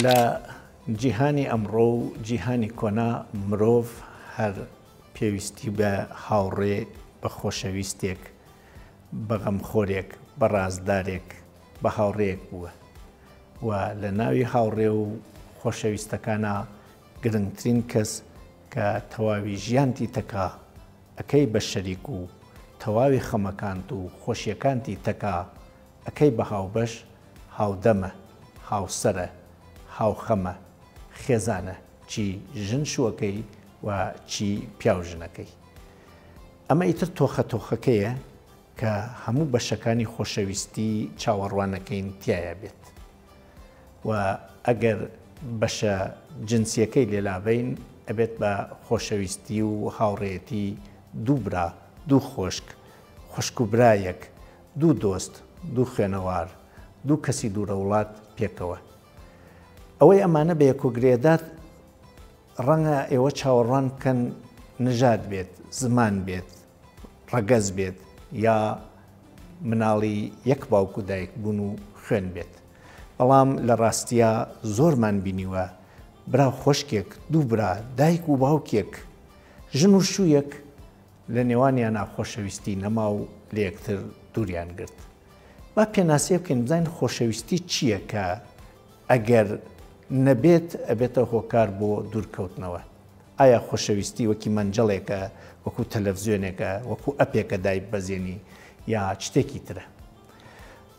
لە جیهانی ئەمڕۆ و جیهانی کۆنا مرۆڤ هەر پێویستی بە هاوڕێ بە خۆشەویستێک بە غەمخۆرێک بە ڕازدارێک بە هاوڕێیەک بووە و لە ناوی هاوڕێ و خۆشەویستەکانە گرنگترین کەس کە تەواوی ژیانتی تەکا ئەکەی بە شەریک و تەواوی خەمەکانت و خۆشیەکانتی تەکا ئەکەی بە هاوبەش هاودەمە هاوسەرە هاوخەمە خێزانە چی ژن شووەکەی و چی پیاوژنەکەی ئەمە ئیتر تۆخە تۆخەکەیە کە هەموو بەشەکانی خۆشەویستی چاوەڕوانەکەین تایە بێت و ئەگەر بەشە جنسیەکەی لێلابین ئەبێت بە خۆشەویستی و هاوڕێتی دوو برا دوو خۆشک خوشک و برایەک دوو دۆست دوو خوێنەوار دوو کەسی دوورە وڵات پێکەوە ئەوەی ئەمانە بە یەکۆگرێدات ڕەنگە ئێوە چاوەڕوان بکەن نژاد بێت زمان بێت ڕەگەز بێت یا مناڵی یەک باوک و دایک بوون و خوێن بێت بەڵام لە ڕاستیە زۆرمان بینیوە برا خۆشکێک دوو برا دایک و باوکێک ژن و شوویەک لە نێوانیان ناخۆشەویستی نەما و لە یەکتر دووریان گرت با پێناسێ بکەین بزانین خۆشەویستی چییە کە ئەگەر نەبێت ئەبێتە هۆکار بۆ دوورکەوتنەوە ئایا خۆشەویستی وەکی مەنجەڵێکە وەکو تەلەڤزیۆنێکە وەکو ئەپێکە دای بەزێنی یا شتێکی ترە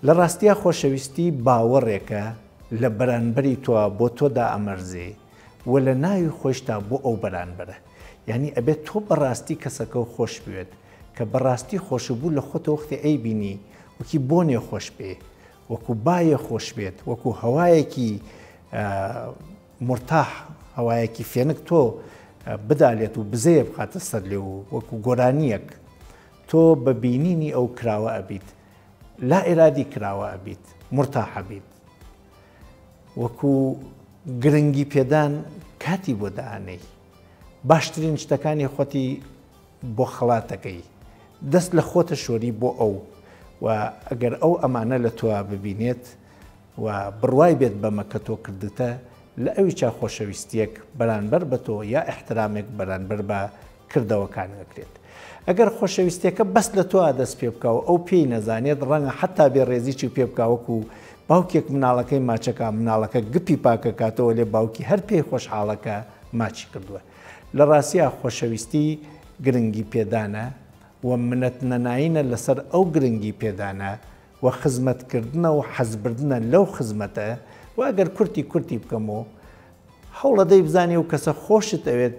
لە ڕاستیە خۆشەویستی باوەڕێکە لە بەرانبەری تۆ بۆ تۆدا ئەمەرزێ و لە ناوی خۆشتا بۆ ئەو بەرانبەرە یعنی ئەبێت تۆ بەڕاستی کەسەکە و خۆش بوێت کە بەڕاستی خۆشبوو لە خۆتە وەختی ئەی بینی وەکی بۆنێ خۆش بێ وەکو باە خۆش بێت وەکو هەوایەکی مرتاح هەوایەکی فێنک تۆ بدالێت و بزەیە بخاتە سەر لێ و وەکو گۆرانیەک تۆ بە بینینی ئەو کراوە ئەبیت لا ئێرادی کراوە ئەبیت مرتاحە بیت وەکو گرنگی پێدان کاتی بۆ داهانەی باشترین شتەکانی خۆتی بۆ خەڵاتەکەی دەست لە خۆتە شۆری بۆ ئەو و ئەگەر ئەو ئەمانە لە تۆ ببینێت و بڕوای بێت بەمە کە تۆ کردتە لە ئەوی چا خۆشەویستیەک بەرانبەر بە تۆ یا احترامێک بەرانبەر بە کردەوەکان ئەکرێت ئەگەر خۆشەویستیەکە بەس لە تۆ دەست پێ بکەوە ئەو پێی نەزانێت ڕەنگە حتا بێ ڕێزیی پێ بکاوەکو باوکێک مناڵەکەی ماچەکە مناڵەکە گپی پاکە کاتەوە لێ باوکی هەر پێی خۆشحاڵەکە ماچی کردووە لە ڕاستیە خۆشەویستی گرنگی پێدانە و منەت نەناینە لەسەر ئەو گرنگی پێدانە و خزمەتکردنە و حەزبردنە لەو خزمەتە و ئەگەر کورتی بکەمەوە هەوڵەدەی بزانێ و کەسە خۆشت ئەوێت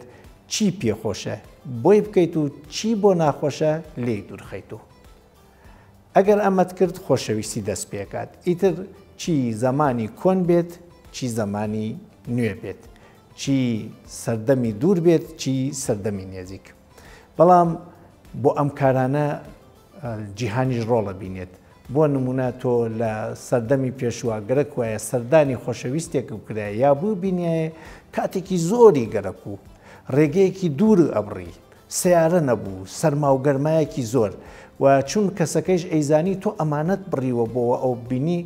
چی پێخۆشە بۆی بکەیت و چی بۆ ناخۆشە لێی دوورخەیت و ئەگەر ئەمەت کرد خۆشەویستی دەست پێکات ئیتر چی زەمانی کۆن بێت چی زەمانی نوێ بێت چی سەردەمی دوور بێت چی سەردەمی نێزیک بەڵام بۆ ئەم کارانە جیهانیش ڕۆڵە بینێت بۆ نمونە تۆ لە سەردەمی پێشوە گەرەک وایە سەردانی خۆشەویستێک بکرایە یا بوو بینایە کاتێکی زۆری گەرەک و ڕێگەیەکی دوور ئەبڕی سیارە نەبوو سەرما و گەرمایەکی زۆر و چون کەسەکەیش ئەیزانی تۆ ئەمانەت بڕیوە بۆەوە ئەو بینی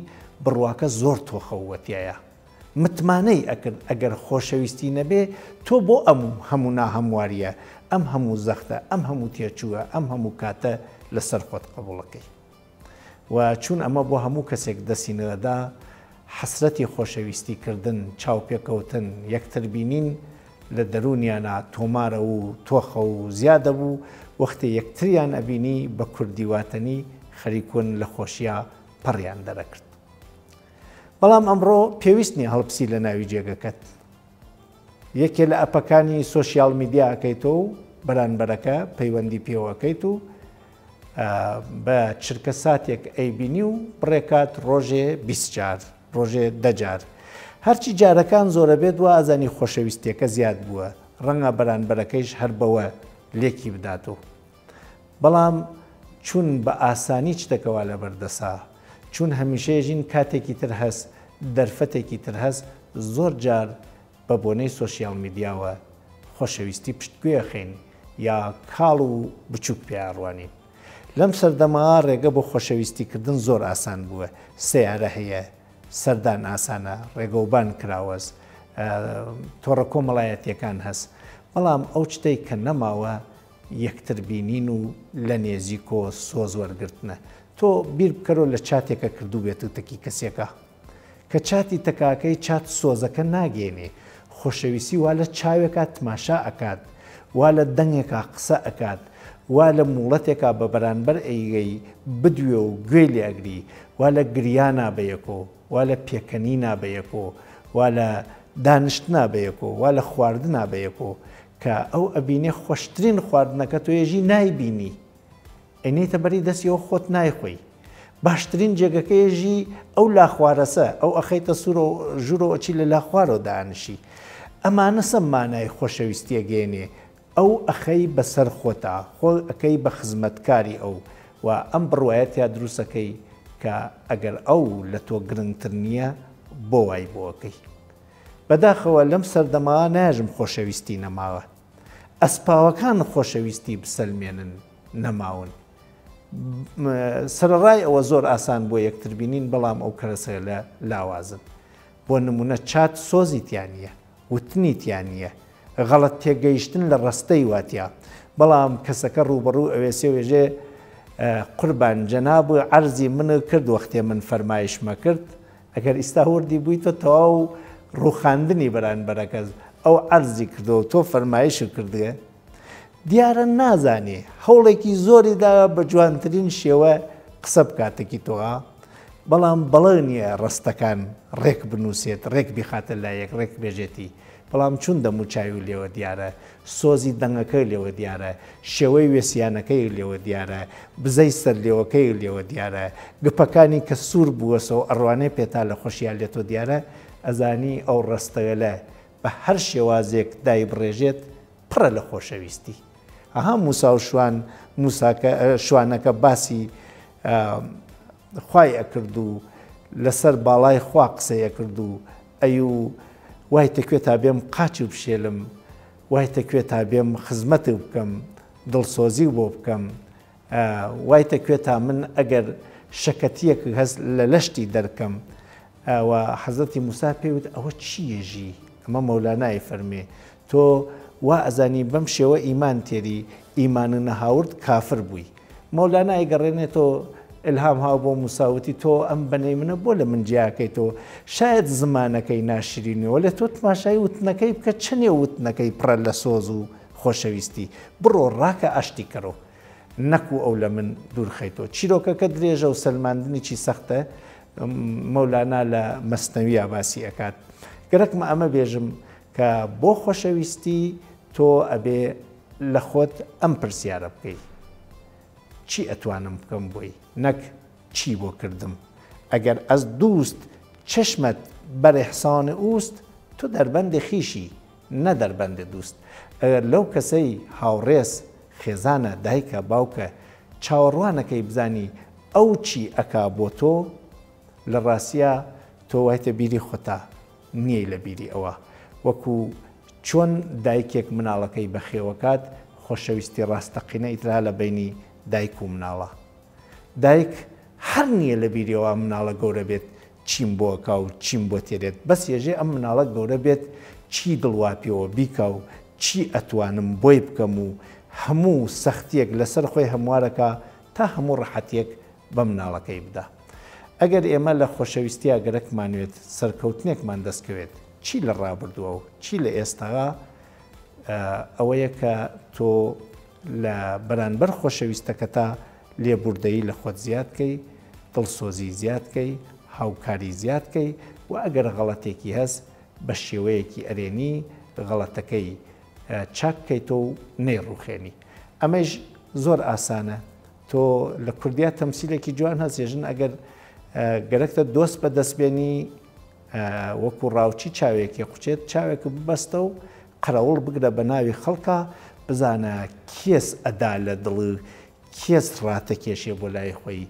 بڕواکە زۆر تۆخەوەتیایە متمانەی ئەگەر خۆشەویستی نەبێ تۆ بۆ ئەم هەموو ناهەمواریە ئەم هەموو زەختە ئەم هەموو تێچووە ئەم هەموو کاتە لەسەر خۆت قبوڵەکەی و چون ئەمە بۆ هەموو کەسێک دەسینەدا حەسرەتی خۆشەویستیکردن چاوپێکەوتن یەکتربینین لە دەرونیانە تۆمارە و تۆخە و زیادە بوو وەختێ یەکتریان ئەبینی بە کوردیواتنی خەریکون لە خۆشیە پەڕیان دەرەکرد بەڵام ئەمڕۆ پێویست نیە هەڵبسی لە ناوی جێگەکەت یەکێ لە ئەپەکانی سۆشیال میدیا ئەەکەیتەوە و بەرانبەرەکە پەیوەندی پێوەکەیت و بە چرکە ساتێک ئەیبینی و بڕێکات ڕۆژێ 20 جار ڕۆژێ 10 جار هەرچی جارەکان زۆرە بێت و ئازانی خۆشەویستیەکە زیاد بووە ڕەنگە بەرانبەرەکەیش هەر بەوە لێکی بداتەوە بەڵام چون بە ئاسانی شتێکەوە لە بەردەسا چون هەمیشەیەژین کاتێکی تر هەست دەرفەتێکی تر هەست زۆر جار بە بۆنەی سۆشیال میدیاوە خۆشەویستی پشتگوێ خێن یا کاڵ و بچووک پێیاڕوانین لەم سەردەما ڕێگە بۆ خۆشەویستیکردن زۆر ئاسان بووە سیارە هەیە سەردان ئاسانە ڕێگەوبان کراوەز تۆڕە کۆمەڵایەتیەکان هەست بەڵام ئەو شتەی کە نەماوە یەکتر بینین و لە نێزیکۆ سۆز وەرگرتنە تۆ بیر بکەرۆ لە چاتێکە کردو بێت و تەکی کەسێکە کە چاتی تەکاکەی چات سۆزەکە ناگێنێ خۆشەویستی وا لە چاوێکات تماشا ئەکات وا لە دەنگێکا قسە ئەکات وا لە موڵەتێکا بە بەرانبەر ئەیگەی بدوێ و گوێ لێ ئەگری وا لە گریانا بەیەکۆ وا لە پێکەنینا بەیەکۆ وا لە دانیشتنا بەیەکۆ وا لە خواردنا بەیەکۆ کە ئەو ئەبینێ خۆشترین خواردنەکە تۆیەژی نایبینی ئەینێتە بەری دەستیەوە خۆت نایخۆی باشترین جێگەکەیەژی ئەو لا خوارەسە ئەو ئەخەیتە سوورە ژوورەوەچی لە لا خوارەوە دانیشی ئەمانە سەم مانای خۆشەویستیە گەێنێ ئەو ئەخەی بەسەر خۆتا خۆ ئەەکەی بە خزمەتکاری ئەو و ئەم بڕواەتیا دروستەکەی کە ئەگەر ئەو لە تۆ گرنگتر نییە بۆ وای بۆەکەی بەداخەوە لەم سەردەماوە ناژم خۆشەویستی نەماوە ئەسپاوەکان خۆشەویستی بسەلمێنن نەماون سەرڕای ئەوە زۆر ئاسان بۆ یەکتر بینین بەڵام ئەو کەرەسە لە لاوازن بۆ نمونە چات سۆزی تیانە وتنی تیانە غەڵەت تێگەیشتن لە ڕستەی واتیا بەڵام کەسەکە ڕوبەڕوو ئەوێسێ وێژێ قوربان جەناب و عەرزی منە کرد وەختێ من فەرمایشمە کرد ئەگەر ئیستا وردی بوویتە تەواو ڕووخاندنی بەرانبەرەکەس ئەو عەرزی کردەوە تۆ فەرمایش کردگە دیارە نازانێ هەوڵێکی زۆریدا بە جوانترین شێوە قسە بکاتێکی تۆغا بەڵام بەڵێ نییە ڕستەکان ڕێک بنووسێت ڕێک بیخاتە لایەک ڕێک بێژێتی بەڵام چون دەموچاوی لێوە دیارە سۆزی دەنگەکەی لێوە دیارە شێوەی وێسیانەکەی لێوە دیارە بزەی سەر لێوەکەی لێوە دیارە گپەکانی کە سوور بووەسەوە ئەڕوانەی پێتا لە خۆشیان لێتۆ دیارە ئەزانی ئەو ڕستەیە لە بە هەر شێوازێک دای بڕێژێت پڕە لە خۆشەویستی ئەها موسا و شوانەکە باسی خوای ئەکرد و لەسەر باڵای خوا قسەیە کرد و ئەی و وای تەکوێت تا بێم قاچی بشێلم وای تەکوێت تا بێم خزمەت بکەم دڵسۆزی بۆ بکەم وای تەکوێت تا من ئەگەر شەکەتیەک هەست لە لەشتی دەرکەم و حەزەتی موسا پێوت ئەوە چیەژی ئەمە مەولانای فەرمێ تۆ وا ئەزانی بەم شێوە ئیمان تێری ئیمان نەهاورد کافر بووی مەولانە ئەیگەڕێنێتۆ ئلهام هاو بۆ موساوتی تۆ ئەم بەنەی منە بۆ لە من جیاکەیتەوە شاید زمانەکەی ناشرینەوە لە تۆ تماشای وتنەکەی بکە چنێ وتنەکەی پڕە لە سۆز و خۆشەویستی بڕۆ ڕاکە ئاشتی کەڕۆ نەکو ئەو لە من دوورخەیتەوە چیرۆکەکە درێژە و سەلماندنیی سەختە مەولانا لە مەسنەویە باسی ئەکات گەرەکمە ئەمە بێژم کە بۆ خۆشەویستی تۆ ئەبێ لە خۆت ئەم پرسیارە بکەی چی ئەتوانم بکەم بۆی نەک چی بۆ کردم ئەگەر ئەس دووست چشمت بەرەحسانە ئوست تۆ دەربەندی خیشی نە دەربەندی دووست ئەگەر لەو کەسەی هاوڕێز خێزانە دایکە باوکە چاوەڕوانەکەی بزانی ئەو چی ئەکا بۆ تۆ لە ڕاستیە تۆ وایتە بیری خۆتا نییە لە بیری ئەوە وەکو چۆن دایکێک مناڵەکەی بەخێوەکات خۆشەویستی ڕاستەقینە ئیترا لە بینی دایک و مناڵە دایک هەر نییە لە بیریەوە مناڵە گەورە بێت چیم بۆکە و چیم بۆ تێرێت بەس ێژێ ئەم مناڵە گەورە بێت چی دڵواپیەوە بیکە و چی ئەتوانم بۆی بکەم و هەموو سەختیەک لەسەر خۆی هەموارەکە تا هەموو ڕەحەتیەک بە مناڵەکەی بدا ئەگەر ئێمە لە خۆشەویستیە گەرەکمانوێت سەرکەوتنێکمان دەستکەوێت چی لە ڕابردووە و چی لە ئێستاغا ئەوەیە کە تۆ لە بەرانبەر خۆشەویستەکە تا لێبوردەیی لە خۆت زیادکەی دڵسۆزی زیادکەی هاوکاری زیادکەی و ئەگەر غەڵەتێکی هەست بە شێوەیەکی ئەرێنی غەڵەتەکەی چاککەیتۆ و نەیڕوخێنی ئەمەش زۆر ئاسانە تۆ لە کوردیا تەمسیلێکی جوان هەستێژن ئەگەر گەرەکتە دۆست بەدەستبێنی وەکو ڕاوچی چاوێکی قوچێت چاوێک ببەستە و قەرەوڵ بگرە بە ناوی خەڵکە بزانە کێس ئەدا لە دڵ کێس ڕاتەکێشێ بۆ لای خۆی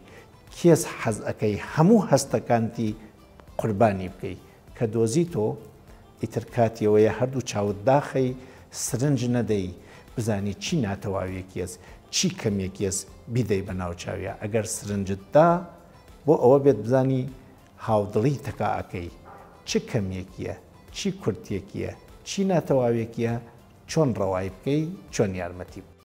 کێس حەز ئەەکەی هەموو هەستەکانتی قوربانی بکەی کە دۆزی تۆ ئیتر کاتیەوەیە هەردوو چاوت داخەی سرنج نەدەی بزانی چی ناتەواویەکیێز چی کەمێکیێز بیدەی بە ناو چاویە ئەگەر سرنجتدا بۆ ئەوە بێت بزانی هاودڵی تەقاعەکەی چ کەمیەکیە چی کورتێکیە چی ناتەواوێکیە چۆن ڕەوای بکەی چۆن یارمەتی